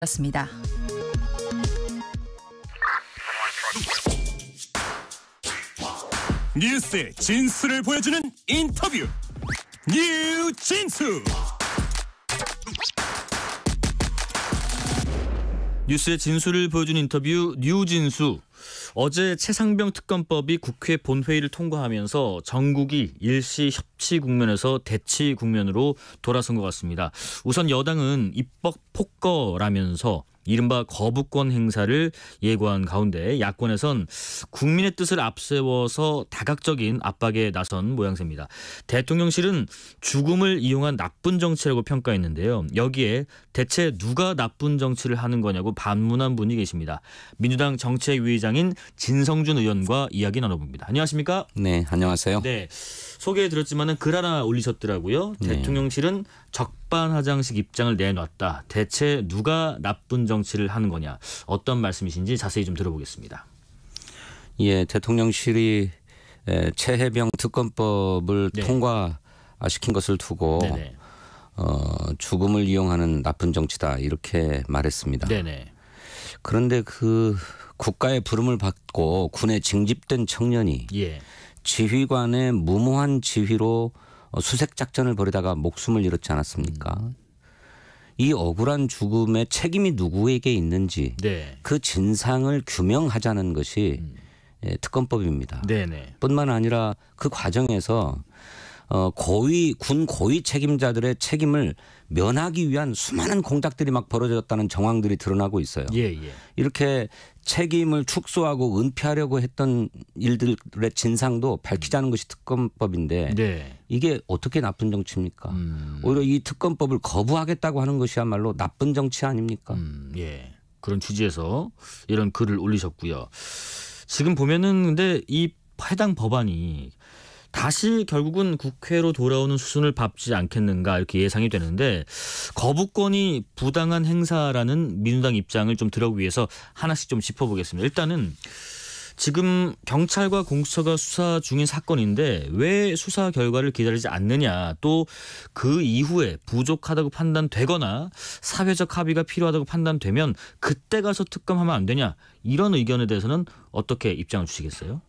였습니다. 뉴스의 진수를 보여주는 인터뷰 뉴진수. 뉴스의 진수를 보여주는 인터뷰 뉴진수. 어제 최상병 특검법이 국회 본회의를 통과하면서 전국이 일시 협치 국면에서 대치 국면으로 돌아선 것 같습니다. 우선 여당은 입법 폭거라면서 이른바 거부권 행사를 예고한 가운데 야권에선 국민의 뜻을 앞세워서 다각적인 압박에 나선 모양새입니다. 대통령실은 죽음을 이용한 나쁜 정치라고 평가했는데요. 여기에 대체 누가 나쁜 정치를 하는 거냐고 반문한 분이 계십니다. 민주당 정책위의장인 진성준 의원과 이야기 나눠봅니다. 안녕하십니까? 네, 안녕하세요. 네, 소개해드렸지만은 글 하나 올리셨더라고요. 네. 대통령실은 적반하장식 입장을 내놨다. 대체 누가 나쁜 정치를 하는 거냐. 어떤 말씀이신지 자세히 좀 들어보겠습니다. 예, 대통령실이 최해병 특검법을 네. 통과시킨 것을 두고 네네. 죽음을 이용하는 나쁜 정치다 이렇게 말했습니다. 네네. 그런데 그 국가의 부름을 받고 군에 징집된 청년이 예. 지휘관의 무모한 지휘로 수색 작전을 벌이다가 목숨을 잃었지 않았습니까? 이 억울한 죽음의 책임이 누구에게 있는지 네. 그 진상을 규명하자는 것이 특검법입니다. 네네. 뿐만 아니라 그 과정에서 군 고위 책임자들의 책임을 면하기 위한 수많은 공작들이 막 벌어졌다는 정황들이 드러나고 있어요. 예예. 이렇게 책임을 축소하고 은폐하려고 했던 일들의 진상도 밝히자는 것이 특검법인데 네. 이게 어떻게 나쁜 정치입니까? 오히려 이 특검법을 거부하겠다고 하는 것이야말로 나쁜 정치 아닙니까? 예. 그런 취지에서 이런 글을 올리셨고요. 지금 보면은 근데 이 해당 법안이 다시 결국은 국회로 돌아오는 수순을 밟지 않겠는가 이렇게 예상이 되는데 거부권이 부당한 행사라는 민주당 입장을 좀 들어보기 위해서 하나씩 좀 짚어보겠습니다. 일단은 지금 경찰과 공수처가 수사 중인 사건인데 왜 수사 결과를 기다리지 않느냐, 또 그 이후에 부족하다고 판단되거나 사회적 합의가 필요하다고 판단되면 그때 가서 특검하면 안 되냐, 이런 의견에 대해서는 어떻게 입장을 주시겠어요?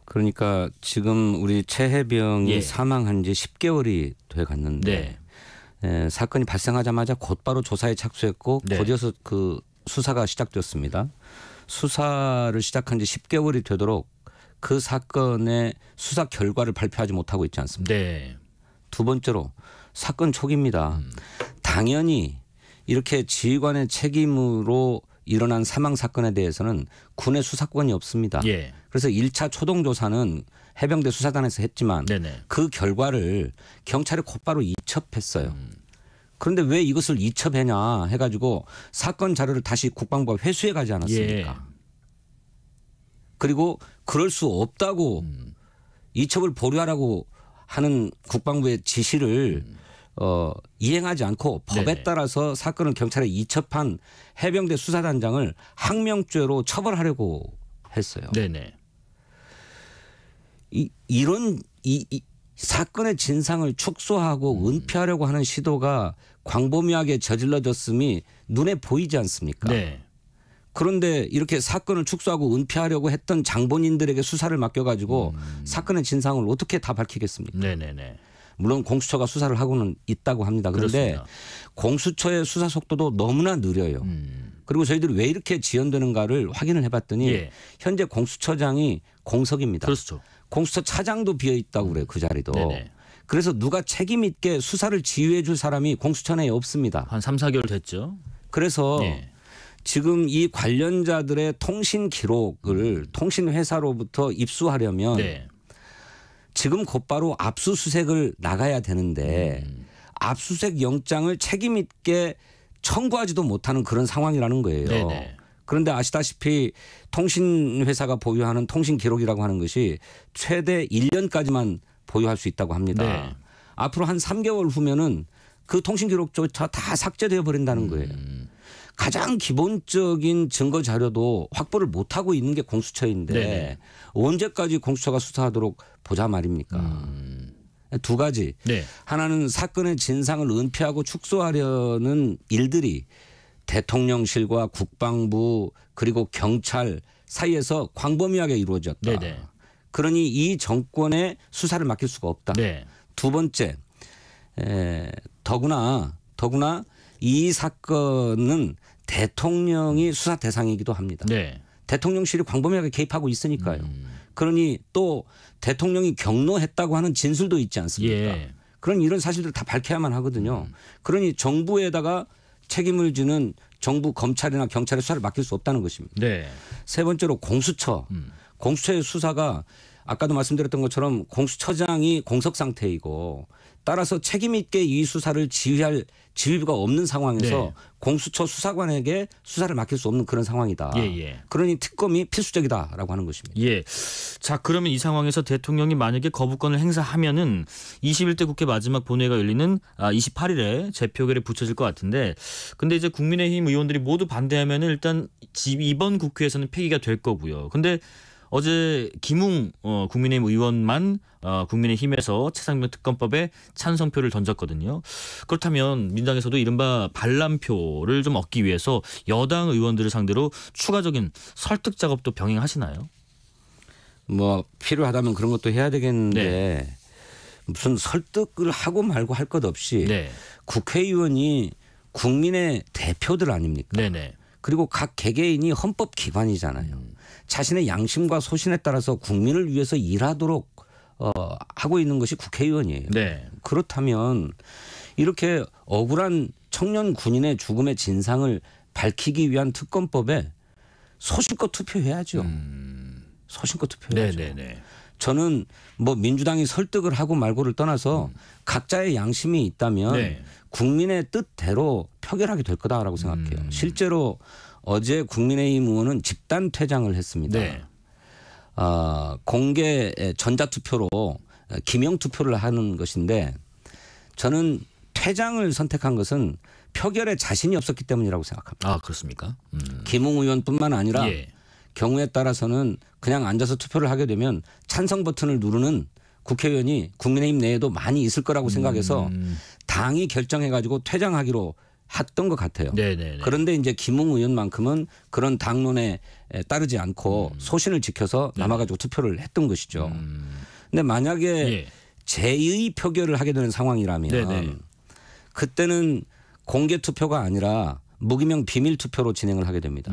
그러니까 지금 우리 최해병이 예. 사망한 지 10개월이 돼 갔는데 사건이 발생하자마자 곧바로 조사에 착수했고 네. 곧이어서 그 수사가 시작되었습니다. 수사를 시작한 지 10개월이 되도록 그 사건의 수사 결과를 발표하지 못하고 있지 않습니까? 네. 두 번째로 사건 초기입니다. 당연히 이렇게 지휘관의 책임으로 일어난 사망 사건에 대해서는 군의 수사권이 없습니다. 예. 그래서 1차 초동 조사는 해병대 수사단에서 했지만 네네. 그 결과를 경찰이 곧바로 이첩했어요. 그런데 왜 이것을 이첩했냐 해가지고 사건 자료를 다시 국방부가 회수해 가지 않았습니까? 예. 그리고 그럴 수 없다고 이첩을 보류하라고 하는 국방부의 지시를 이행하지 않고 법에 네네. 따라서 사건을 경찰에 이첩한 해병대 수사단장을 항명죄로 처벌하려고 했어요. 네네. 이런 사건의 진상을 축소하고 은폐하려고 하는 시도가 광범위하게 저질러졌음이 눈에 보이지 않습니까? 네. 그런데 이렇게 사건을 축소하고 은폐하려고 했던 장본인들에게 수사를 맡겨가지고 사건의 진상을 어떻게 다 밝히겠습니까? 네네네. 물론 공수처가 수사를 하고는 있다고 합니다. 그런데 그렇습니다. 공수처의 수사 속도도 너무나 느려요. 그리고 저희들이 왜 이렇게 지연되는가를 확인을 해봤더니 예. 현재 공수처장이 공석입니다. 그렇죠. 공수처 차장도 비어 있다고 그래요. 그 자리도. 네네. 그래서 누가 책임 있게 수사를 지휘해 줄 사람이 공수처 내에 없습니다. 한 3, 4개월 됐죠. 그래서 예. 지금 이 관련자들의 통신 기록을 통신 회사로부터 입수하려면 네. 지금 곧바로 압수수색을 나가야 되는데 압수수색 영장을 책임 있게 청구하지도 못하는 그런 상황이라는 거예요. 네네. 그런데 아시다시피 통신회사가 보유하는 통신 기록이라고 하는 것이 최대 1년까지만 보유할 수 있다고 합니다. 네. 앞으로 한 3개월 후면은 그 통신 기록조차 다 삭제되어 버린다는 거예요. 가장 기본적인 증거 자료도 확보를 못하고 있는 게 공수처인데 네네. 언제까지 공수처가 수사하도록 보자 말입니까? 두 가지. 네. 하나는 사건의 진상을 은폐하고 축소하려는 일들이 대통령실과 국방부 그리고 경찰 사이에서 광범위하게 이루어졌다. 네네. 그러니 이 정권에 수사를 맡길 수가 없다. 네. 두 번째, 더구나 이 사건은 대통령이 수사 대상이기도 합니다. 네. 대통령실이 광범위하게 개입하고 있으니까요. 그러니 또 대통령이 경로했다고 하는 진술도 있지 않습니까? 예. 그런 이런 사실들을 다 밝혀야만 하거든요. 그러니 정부에다가 책임을 지는 정부 검찰이나 경찰의 수사를 맡길 수 없다는 것입니다. 네. 세 번째로 공수처. 공수처의 수사가 아까도 말씀드렸던 것처럼 공수처장이 공석 상태이고 따라서 책임 있게 이 수사를 지휘할 지휘부가 없는 상황에서 네. 공수처 수사관에게 수사를 맡길 수 없는 그런 상황이다. 예. 그러니 특검이 필수적이다라고 하는 것입니다. 예. 자, 그러면 이 상황에서 대통령이 만약에 거부권을 행사하면은 21대 국회 마지막 본회의가 열리는 28일에 재표결에 붙여질 것 같은데, 근데 이제 국민의힘 의원들이 모두 반대하면은 일단 이번 국회에서는 폐기가 될 거고요. 근데 어제 김웅 국민의힘 의원만 국민의힘에서 최상병 특검법에 찬성표를 던졌거든요. 그렇다면 민당에서도 이른바 반란표를 좀 얻기 위해서 여당 의원들을 상대로 추가적인 설득 작업도 병행하시나요? 뭐 필요하다면 그런 것도 해야 되겠는데 네. 무슨 설득을 하고 말고 할 것 없이 네. 국회의원이 국민의 대표들 아닙니까? 네네. 그리고 각 개개인이 헌법기관이잖아요. 자신의 양심과 소신에 따라서 국민을 위해서 일하도록 하고 있는 것이 국회의원이에요. 네. 그렇다면 이렇게 억울한 청년 군인의 죽음의 진상을 밝히기 위한 특검법에 소신껏 투표해야죠. 소신껏 투표해야죠. 네네네. 저는 뭐 민주당이 설득을 하고 말고를 떠나서 각자의 양심이 있다면 네. 국민의 뜻대로 표결하게 될 거다라고 생각해요. 실제로 어제 국민의힘 의원은 집단 퇴장을 했습니다. 네. 공개 전자투표로 기명투표를 하는 것인데 저는 퇴장을 선택한 것은 표결에 자신이 없었기 때문이라고 생각합니다. 아, 그렇습니까? 김웅 의원뿐만 아니라 예. 경우에 따라서는 그냥 앉아서 투표를 하게 되면 찬성 버튼을 누르는 국회의원이 국민의힘 내에도 많이 있을 거라고 생각해서 당이 결정해가지고 퇴장하기로 했던 것 같아요. 네네네. 그런데 이제 김웅 의원만큼은 그런 당론에 따르지 않고 소신을 지켜서 남아가지고 투표를 했던 것이죠. 근데 만약에 예. 재의 표결을 하게 되는 상황이라면 네네. 그때는 공개 투표가 아니라 무기명 비밀 투표로 진행을 하게 됩니다.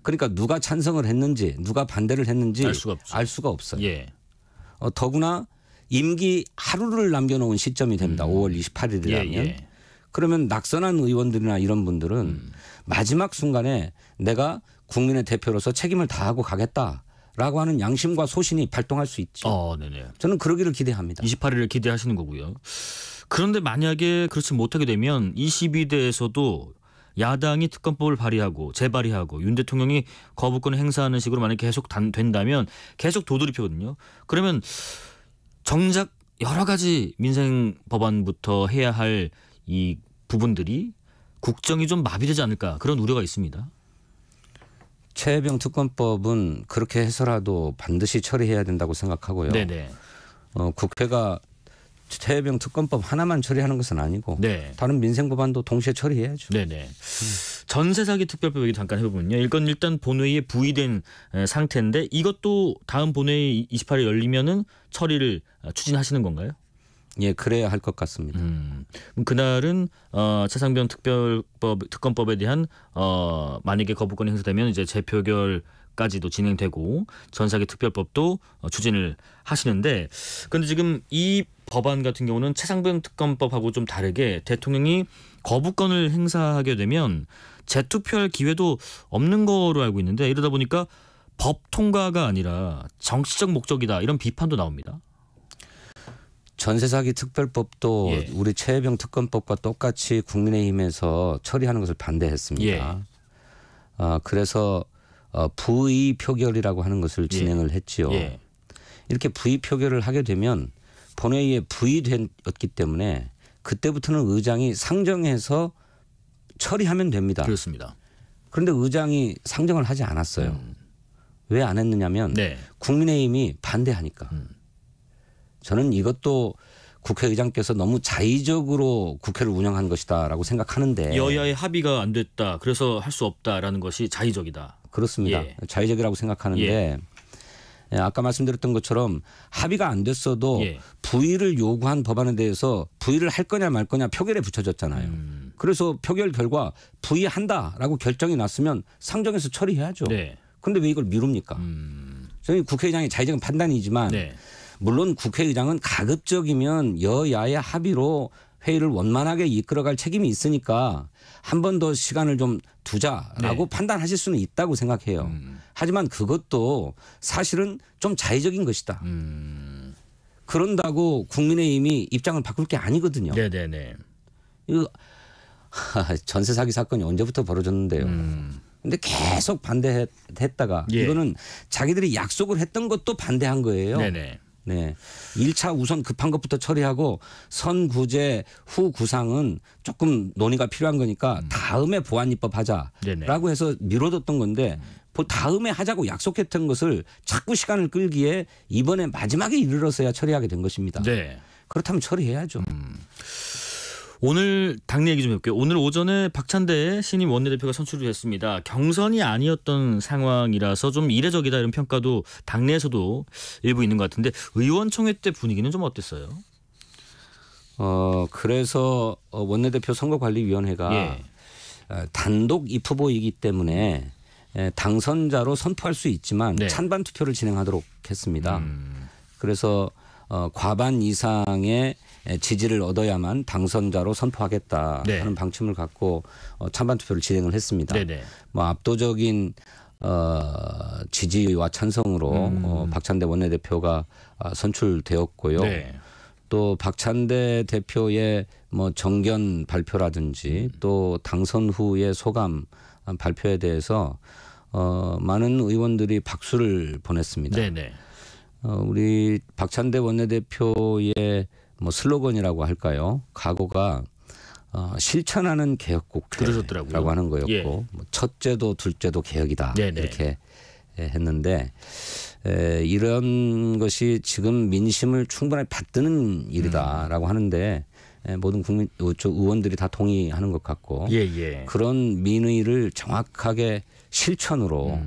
그러니까 누가 찬성을 했는지 누가 반대를 했는지 알 수가 없죠. 요 예. 더구나 임기 하루를 남겨놓은 시점이 됩니다. 5월 28일이라면. 예. 그러면 낙선한 의원들이나 이런 분들은 마지막 순간에 내가 국민의 대표로서 책임을 다하고 가겠다라고 하는 양심과 소신이 발동할 수 있죠. 네네. 저는 그러기를 기대합니다. 28일을 기대하시는 거고요. 그런데 만약에 그렇지 못하게 되면 22대에서도 야당이 특검법을 재발의하고 윤 대통령이 거부권을 행사하는 식으로 만약에 계속 된다면 계속 도돌이표거든요. 그러면 정작 여러 가지 민생 법안부터 해야 할 이 부분들이 국정이 좀 마비되지 않을까 그런 우려가 있습니다. 최혜병 특검법은 그렇게 해서라도 반드시 처리해야 된다고 생각하고요. 네네. 국회가 최혜병 특검법 하나만 처리하는 것은 아니고 네. 다른 민생 법안도 동시에 처리해야죠. 네네. 전세 사기 특별법 얘기 잠깐 해보면요. 이건 일단 본회의에 부의된 상태인데 이것도 다음 본회의 28일 열리면은 처리를 추진하시는 건가요? 예, 그래야 할 것 같습니다. 그날은 최상병 특검법에 대한 만약에 거부권이 행사되면 이제 재표결까지도 진행되고 전사기 특별법도 추진을 하시는데, 그런데 지금 이 법안 같은 경우는 최상병 특검법하고 좀 다르게 대통령이 거부권을 행사하게 되면 재투표할 기회도 없는 거로 알고 있는데, 이러다 보니까 법 통과가 아니라 정치적 목적이다 이런 비판도 나옵니다. 전세사기 특별법도 예. 우리 최혜병 특검법과 똑같이 국민의힘에서 처리하는 것을 반대했습니다. 그래서 부의 표결이라고 하는 것을 진행을 했지요. 예. 이렇게 부의 표결을 하게 되면 본회의에 부의됐기 때문에 그때부터는 의장이 상정해서 처리하면 됩니다. 그렇습니다. 그런데 의장이 상정을 하지 않았어요. 왜 안 했느냐면 네. 국민의힘이 반대하니까. 저는 이것도 국회의장께서 너무 자의적으로 국회를 운영한 것이다라고 생각하는데 여야의 합의가 안 됐다. 그래서 할 수 없다라는 것이 자의적이다. 그렇습니다. 예. 자의적이라고 생각하는데 예, 아까 말씀드렸던 것처럼 합의가 안 됐어도 예. 부의를 요구한 법안에 대해서 부의를 할 거냐 말 거냐 표결에 붙여졌잖아요. 그래서 표결 결과 부의한다라고 결정이 났으면 상정해서 처리해야죠. 네. 그런데 왜 이걸 미룹니까? 저희 국회의장의 자의적인 판단이지만 네. 물론 국회의장은 가급적이면 여야의 합의로 회의를 원만하게 이끌어갈 책임이 있으니까 한 번 더 시간을 좀 두자라고 네. 판단하실 수는 있다고 생각해요. 하지만 그것도 사실은 좀 자의적인 것이다. 그런다고 국민의힘이 입장을 바꿀 게 아니거든요. 네네네. 이거 전세 사기 사건이 언제부터 벌어졌는데요. 근데 계속 반대했다가 예. 이거는 자기들이 약속을 했던 것도 반대한 거예요. 네네. 네. 1차 우선 급한 것부터 처리하고 선구제 후 구상은 조금 논의가 필요한 거니까 다음에 보안입법 하자라고 네네. 해서 미뤄뒀던 건데 다음에 하자고 약속했던 것을 자꾸 시간을 끌기에 이번에 마지막에 이르러서야 처리하게 된 것입니다. 네. 그렇다면 처리해야죠. 오늘 당내 얘기 좀 해볼게요. 오늘 오전에 박찬대 신임 원내대표가 선출이 됐습니다. 경선이 아니었던 상황이라서 좀 이례적이다 이런 평가도 당내에서도 일부 있는 것 같은데 의원총회 때 분위기는 좀 어땠어요? 그래서 원내대표 선거관리위원회가 예. 단독 입후보이기 때문에 당선자로 선포할 수 있지만 네. 찬반 투표를 진행하도록 했습니다. 그래서 과반 이상의 지지를 얻어야만 당선자로 선포하겠다 네. 하는 방침을 갖고 찬반 투표를 진행을 했습니다. 네네. 뭐 압도적인 지지와 찬성으로 박찬대 원내대표가 선출되었고요. 네. 또 박찬대 대표의 뭐 정견 발표라든지 또 당선 후의 소감 발표에 대해서 많은 의원들이 박수를 보냈습니다. 네네. 우리 박찬대 원내대표의 뭐 슬로건이라고 할까요? 각오가 실천하는 개혁국회라고 그러셨더라고요. 하는 거였고 예. 뭐 첫째도 둘째도 개혁이다 네네. 이렇게 했는데 이런 것이 지금 민심을 충분히 받드는 일이다라고 하는데 모든 국민 의원들이 다 동의하는 것 같고 예예. 그런 민의를 정확하게 실천으로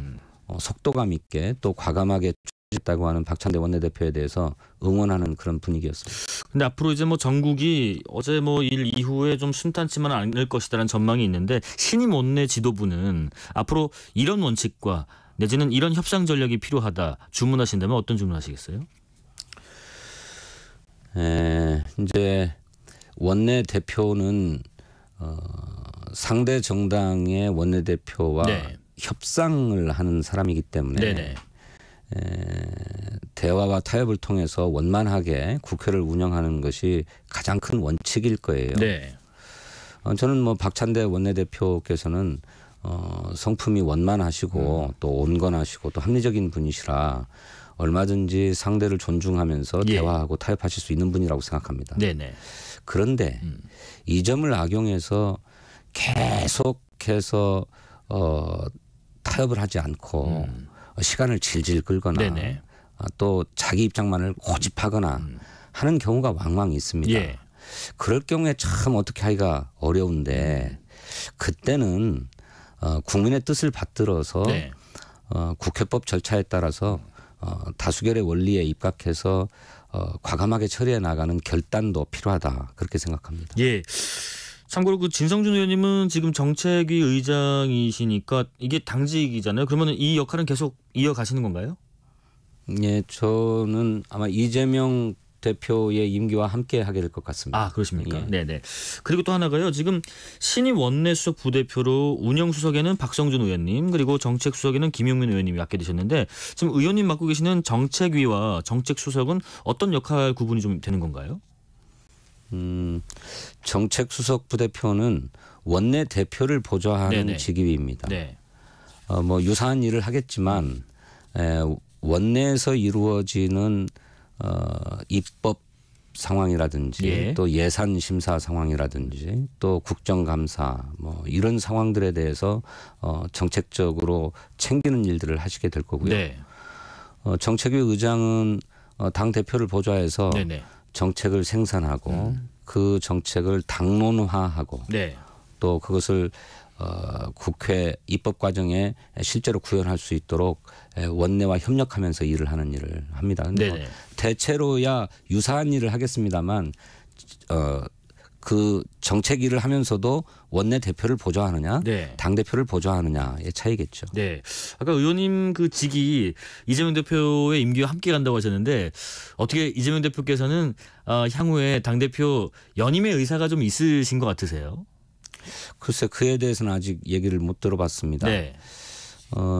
속도감 있게 또 과감하게 했다고 하는 박찬대 원내대표에 대해서 응원하는 그런 분위기였습니다. 근데 앞으로 이제 뭐 전국이 어제 뭐 일 이후에 좀 순탄치만 않을 것이다라는 전망이 있는데 신임 원내 지도부는 앞으로 이런 원칙과 내지는 이런 협상 전략이 필요하다 주문하신다면 어떤 주문하시겠어요? 이제 원내 대표는 상대 정당의 원내 대표와 네. 협상을 하는 사람이기 때문에 네네. 대화와 타협을 통해서 원만하게 국회를 운영하는 것이 가장 큰 원칙일 거예요. 네. 저는 뭐 박찬대 원내대표께서는 성품이 원만하시고 또 온건하시고 또 합리적인 분이시라 얼마든지 상대를 존중하면서 예. 대화하고 타협하실 수 있는 분이라고 생각합니다. 네네. 그런데 이 점을 악용해서 계속해서 타협을 하지 않고 시간을 질질 끌거나 네네. 또 자기 입장만을 고집하거나 하는 경우가 왕왕 있습니다. 예. 그럴 경우에 참 어떻게 하기가 어려운데 그때는 국민의 뜻을 받들어서 네. 국회법 절차에 따라서 다수결의 원리에 입각해서 과감하게 처리해 나가는 결단도 필요하다 그렇게 생각합니다. 예. 참고로 그 진성준 의원님은 지금 정책위 의장이시니까 이게 당직이잖아요. 그러면 이 역할은 계속 이어가시는 건가요? 예, 저는 아마 이재명 대표의 임기와 함께 하게 될 것 같습니다. 아, 그렇습니까? 예. 네네. 그리고 또 하나가요. 지금 신임 원내수석 부대표로 운영수석에는 박성준 의원님 그리고 정책수석에는 김용민 의원님이 맡게 되셨는데 지금 의원님 맡고 계시는 정책위와 정책수석은 어떤 역할 구분이 좀 되는 건가요? 정책수석 부대표는 원내 대표를 보좌하는 네네. 직위입니다. 네. 뭐 유사한 일을 하겠지만 원내에서 이루어지는 입법 상황이라든지 예. 또 예산 심사 상황이라든지 또 국정감사 뭐 이런 상황들에 대해서 정책적으로 챙기는 일들을 하시게 될 거고요. 네. 정책위 의장은 당 대표를 보좌해서 네네. 정책을 생산하고 그 정책을 당론화하고 네. 또 그것을 국회 입법 과정에 실제로 구현할 수 있도록 원내와 협력하면서 일을 하는 일을 합니다. 근데 뭐 대체로야 유사한 일을 하겠습니다만 그 정책 일을 하면서도 원내 대표를 보좌하느냐, 네. 당 대표를 보좌하느냐의 차이겠죠. 네. 아까 의원님 그 직이 이재명 대표의 임기와 함께 간다고 하셨는데 어떻게 이재명 대표께서는 향후에 당 대표 연임의 의사가 좀 있으신 것 같으세요? 글쎄 그에 대해서는 아직 얘기를 못 들어봤습니다. 네.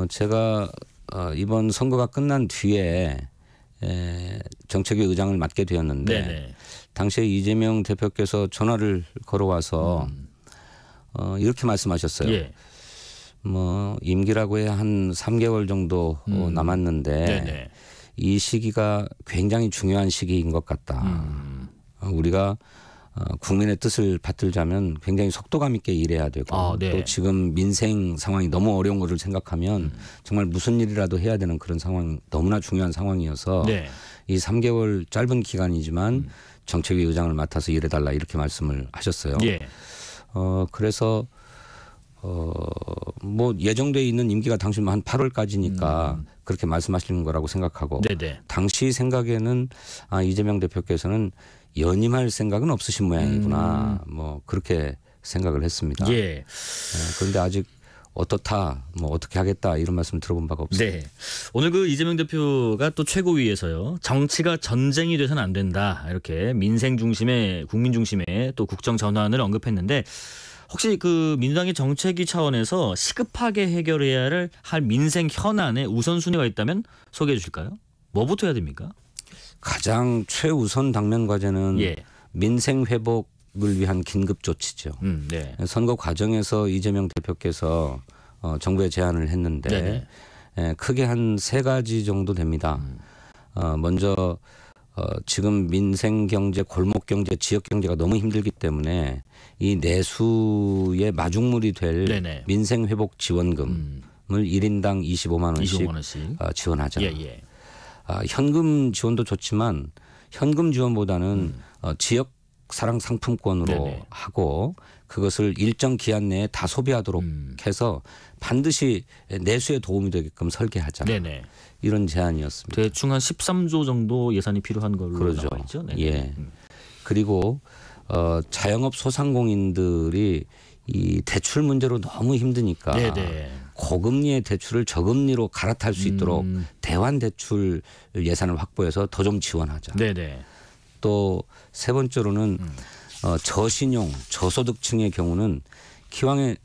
제가 이번 선거가 끝난 뒤에 정책위 의장을 맡게 되었는데 네네. 당시에 이재명 대표께서 전화를 걸어와서 이렇게 말씀하셨어요. 예. 뭐 임기라고 해야 한 3개월 정도 남았는데 네네. 이 시기가 굉장히 중요한 시기인 것 같다. 우리가 국민의 뜻을 받들자면 굉장히 속도감 있게 일해야 되고 네. 또 지금 민생 상황이 너무 어려운 것을 생각하면 정말 무슨 일이라도 해야 되는 그런 상황, 너무나 중요한 상황이어서 네. 이 3개월 짧은 기간이지만 정책위 의장을 맡아서 일해달라 이렇게 말씀을 하셨어요. 예. 그래서 뭐 예정돼 있는 임기가 당시 한 8월까지니까 그렇게 말씀하시는 거라고 생각하고 네네. 당시 생각에는 이재명 대표께서는 연임할 생각은 없으신 모양이구나. 뭐 그렇게 생각을 했습니다. 예. 그런데 아직 어떻다, 뭐 어떻게 하겠다 이런 말씀 들어본 바가 없습니다. 네. 오늘 그 이재명 대표가 또 최고위에서요. 정치가 전쟁이 돼서는 안 된다. 이렇게 민생 중심의 국민 중심의 또 국정 전환을 언급했는데 혹시 그 민주당의 정책위 차원에서 시급하게 해결해야 할 민생 현안에 우선순위가 있다면 소개해 주실까요? 뭐부터 해야 됩니까? 가장 최우선 당면 과제는 예. 민생 회복을 위한 긴급 조치죠. 네. 선거 과정에서 이재명 대표께서 정부에 제안을 했는데 크게 한 3가지 정도 됩니다. 먼저 지금 민생 경제, 골목 경제, 지역 경제가 너무 힘들기 때문에 이 내수의 마중물이 될 민생 회복 지원금을 1인당 25만 원씩 지원하자. 현금 지원도 좋지만 현금 지원보다는 지역 사랑 상품권으로 하고 그것을 일정 기한 내에 다 소비하도록 해서 반드시 내수에 도움이 되게끔 설계하자. 이런 제안이었습니다. 대충 한 13조 정도 예산이 필요한 걸로 그러죠. 나와 있죠. 예. 그리고 자영업 소상공인들이 이 대출 문제로 너무 힘드니까 고금리의 대출을 저금리로 갈아탈 수 있도록 대환 대출 예산을 확보해서 더 좀 지원하자. 또 3번째로는 저신용, 저소득층의 경우는 기왕에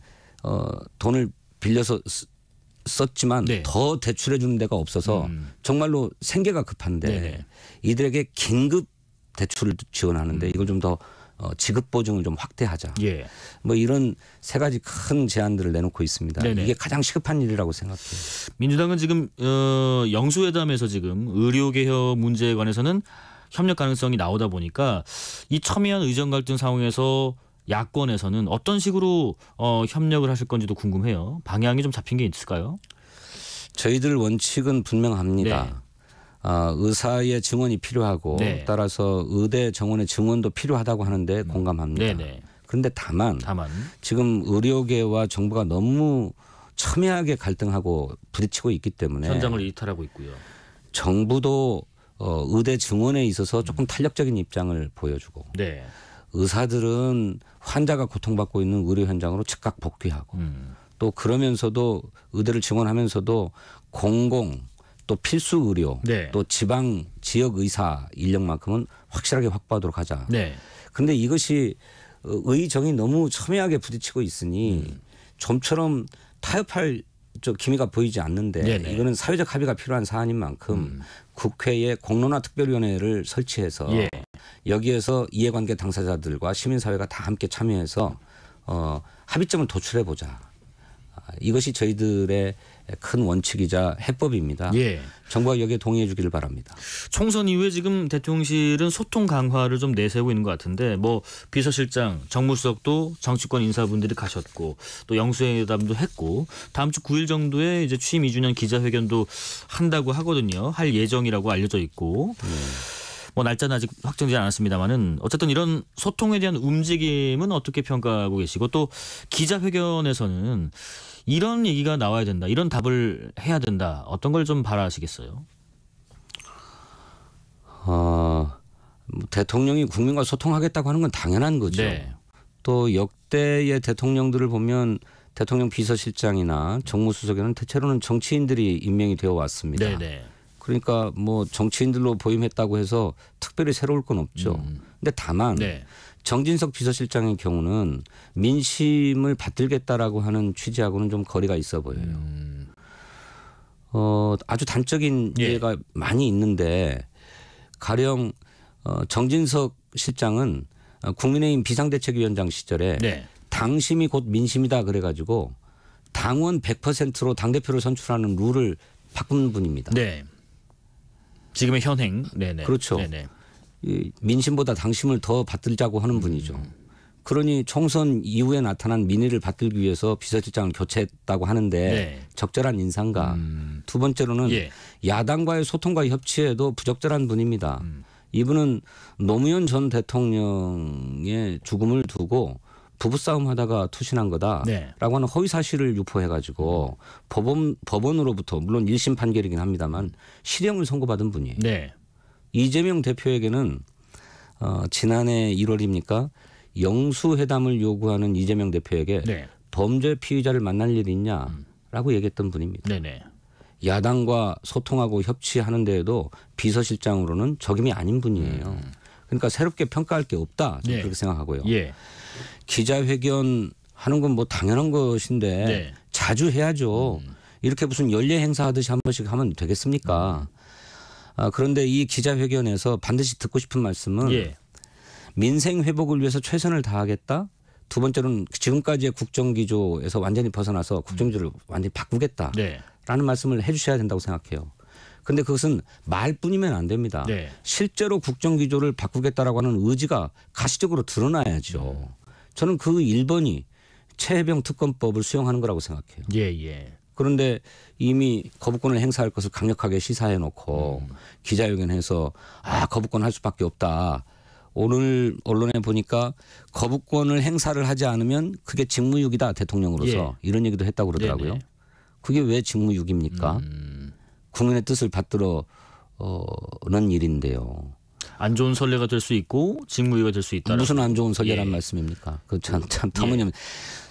돈을 빌려서 썼지만 더 대출해 주는 데가 없어서 정말로 생계가 급한데 이들에게 긴급 대출을 지원하는데 이걸 좀 더 지급 보증을 좀 확대하자. 뭐 이런 3가지 큰 제안들을 내놓고 있습니다. 이게 가장 시급한 일이라고 생각해요. 민주당은 지금 영수회담에서 지금 의료개혁 문제에 관해서는 협력 가능성이 나오다 보니까 이 첨예한 의정 갈등 상황에서 야권에서는 어떤 식으로 협력을 하실 건지도 궁금해요. 방향이 좀 잡힌 게 있을까요? 저희들 원칙은 분명합니다. 의사의 증언이 필요하고 따라서 의대 정원의 증언도 필요하다고 하는데 공감합니다. 그런데 다만 지금 의료계와 정부가 너무 첨예하게 갈등하고 부딪히고 있기 때문에 현장을 이탈하고 있고요. 정부도 의대 증언에 있어서 조금 탄력적인 입장을 보여주고 의사들은 환자가 고통받고 있는 의료 현장으로 즉각 복귀하고 또 그러면서도 의대를 증원하면서도 공공 또 필수 의료 또 지방 지역 의사 인력만큼은 확실하게 확보하도록 하자. 그런데 이것이 의정이 너무 첨예하게 부딪히고 있으니 좀처럼 타협할 기미가 보이지 않는데 이거는 사회적 합의가 필요한 사안인 만큼 국회에 공론화 특별위원회를 설치해서 여기에서 이해관계 당사자들과 시민사회가 다 함께 참여해서 합의점을 도출해 보자. 이것이 저희들의 큰 원칙이자 해법입니다. 정부가 여기에 동의해 주기를 바랍니다. 총선 이후에 지금 대통령실은 소통 강화를 좀 내세우고 있는 것 같은데 뭐 비서실장, 정무수석도 정치권 인사분들이 가셨고 또 영수회담도 했고 다음 주 9일 정도에 이제 취임 2주년 기자회견도 한다고 하거든요. 할 예정이라고 알려져 있고 뭐 날짜는 아직 확정되지 않았습니다만은 어쨌든 이런 소통에 대한 움직임은 어떻게 평가하고 계시고 또 기자회견에서는 이런 얘기가 나와야 된다. 이런 답을 해야 된다. 어떤 걸 좀 바라시겠어요? 대통령이 국민과 소통하겠다고 하는 건 당연한 거죠. 네. 또 역대의 대통령들을 보면 대통령 비서실장이나 정무수석에는 대체로는 정치인들이 임명이 되어 왔습니다. 네네. 그러니까 뭐 정치인들로 보임했다고 해서 특별히 새로울 건 없죠. 근데 다만 네. 정진석 비서실장의 경우는 민심을 받들겠다라고 하는 취지하고는 좀 거리가 있어 보여요. 아주 단적인 예. 예가 많이 있는데 가령 정진석 실장은 국민의힘 비상대책위원장 시절에 네. 당심이 곧 민심이다 그래가지고 당원 100%로 당대표를 선출하는 룰을 바꾼 분입니다. 네. 지금의 현행. 네네. 그렇죠. 네네. 이 민심보다 당심을 더 받들자고 하는 분이죠. 그러니 총선 이후에 나타난 민의를 받들기 위해서 비서실장을 교체했다고 하는데 네. 적절한 인사인가. 두 번째로는 예. 야당과의 소통과 협치에도 부적절한 분입니다. 이분은 노무현 전 대통령의 죽음을 두고 부부싸움 하다가 투신한 거다라고 네. 하는 허위 사실을 유포해가지고 법원으로부터 물론 1심 판결이긴 합니다만 실형을 선고받은 분이에요. 네. 이재명 대표에게는 지난해 1월입니까? 영수회담을 요구하는 이재명 대표에게 네. 범죄 피의자를 만날 일이 있냐라고 얘기했던 분입니다. 네네. 야당과 소통하고 협치하는 데에도 비서실장으로는 적임이 아닌 분이에요. 그러니까 새롭게 평가할 게 없다. 저는 네. 그렇게 생각하고요. 예. 기자회견 하는 건 뭐 당연한 것인데 네. 자주 해야죠. 이렇게 무슨 연례 행사하듯이 한 번씩 하면 되겠습니까? 그런데 이 기자회견에서 반드시 듣고 싶은 말씀은 예. 민생 회복을 위해서 최선을 다하겠다. 두 번째로는 지금까지의 국정기조에서 완전히 벗어나서 국정기조를 완전히 바꾸겠다. 네. 라는 말씀을 해 주셔야 된다고 생각해요. 그런데 그것은 말뿐이면 안 됩니다. 네. 실제로 국정기조를 바꾸겠다라고 하는 의지가 가시적으로 드러나야죠. 저는 그 1번이 최혜병 특검법을 수용하는 거라고 생각해요. 예, 예. 그런데 이미 거부권을 행사할 것을 강력하게 시사해 놓고 기자회견해서 거부권 할 수밖에 없다. 오늘 언론에 보니까 거부권을 행사를 하지 않으면 그게 직무유기다 대통령으로서 이런 얘기도 했다고 그러더라고요. 네네. 그게 왜 직무유기입니까? 국민의 뜻을 받들어는 일인데요. 안 좋은 선례가 될 수 있고 직무유기가 될 수 있다. 무슨 안 좋은 선례란 예. 말씀입니까? 그 참 터무니없는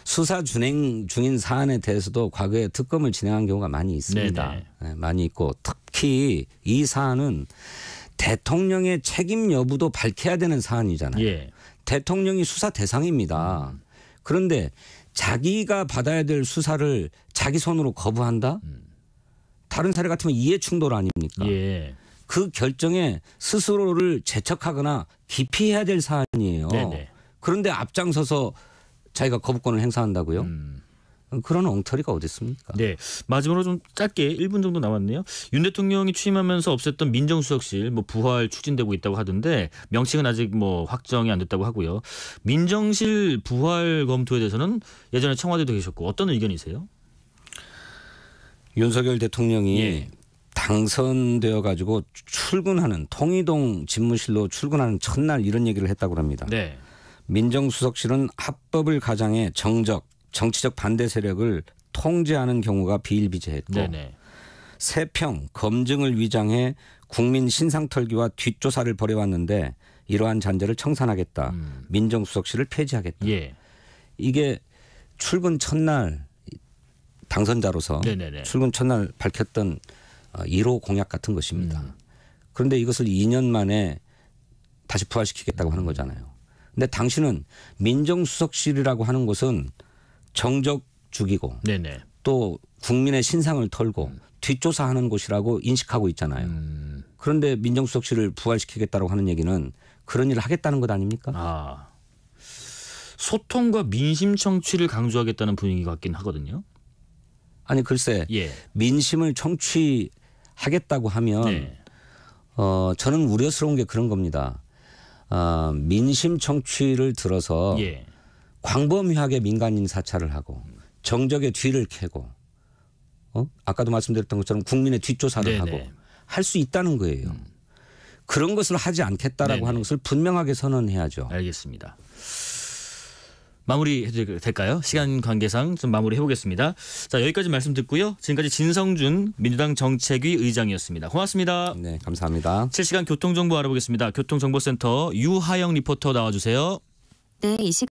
수사 진행 중인 사안에 대해서도 과거에 특검을 진행한 경우가 많이 있습니다. 네네. 네, 많이 있고 특히 이 사안은 대통령의 책임 여부도 밝혀야 되는 사안이잖아요. 예. 대통령이 수사 대상입니다. 그런데 자기가 받아야 될 수사를 자기 손으로 거부한다? 다른 사례 같으면 이해 충돌 아닙니까? 예. 그 결정에 스스로를 제척하거나 기피해야 될 사안이에요. 네네. 그런데 앞장서서 자기가 거부권을 행사한다고요? 그런 엉터리가 어디 있습니까? 네. 마지막으로 좀 짧게 1분 정도 남았네요. 윤 대통령이 취임하면서 없앴던 민정수석실 뭐 부활 추진되고 있다고 하던데 명칭은 아직 뭐 확정이 안 됐다고 하고요. 민정실 부활 검토에 대해서는 예전에 청와대도 계셨고 어떤 의견이세요? 윤석열 대통령이 예. 당선되어 가지고 출근하는 통이동 집무실로 출근하는 첫날 이런 얘기를 했다고 합니다. 네. 민정수석실은 합법을 가장해 정치적 반대 세력을 통제하는 경우가 비일비재했고 네네. 세평 검증을 위장해 국민 신상털기와 뒷조사를 벌여왔는데 이러한 잔재를 청산하겠다. 민정수석실을 폐지하겠다. 예. 이게 출근 첫날 당선자로서 네네네. 출근 첫날 밝혔던 1호 공약 같은 것입니다. 그런데 이것을 2년 만에 다시 부활시키겠다고 하는 거잖아요. 근데 당신은 민정수석실이라고 하는 것은 정적 죽이고 네네. 또 국민의 신상을 털고 뒷조사하는 곳이라고 인식하고 있잖아요. 그런데 민정수석실을 부활시키겠다고 하는 얘기는 그런 일을 하겠다는 것 아닙니까? 아. 소통과 민심 청취를 강조하겠다는 분위기 같긴 하거든요. 아니 글쎄 예. 민심을 청취하겠다고 하면 네. 저는 우려스러운 게 그런 겁니다. 민심 청취를 들어서 예. 광범위하게 민간인 사찰을 하고 정적의 뒤를 캐고 아까도 말씀드렸던 것처럼 국민의 뒷조사를 네네. 하고 할 수 있다는 거예요. 그런 것을 하지 않겠다라고 네네. 하는 것을 분명하게 선언해야죠. 알겠습니다. 마무리해도 될까요? 시간 관계상 좀 마무리해 보겠습니다. 자, 여기까지 말씀 듣고요. 지금까지 진성준 민주당 정책위 의장이었습니다. 고맙습니다. 네, 감사합니다. 실시간 교통정보 알아보겠습니다. 교통정보센터 유하영 리포터 나와주세요. 네, 이 시간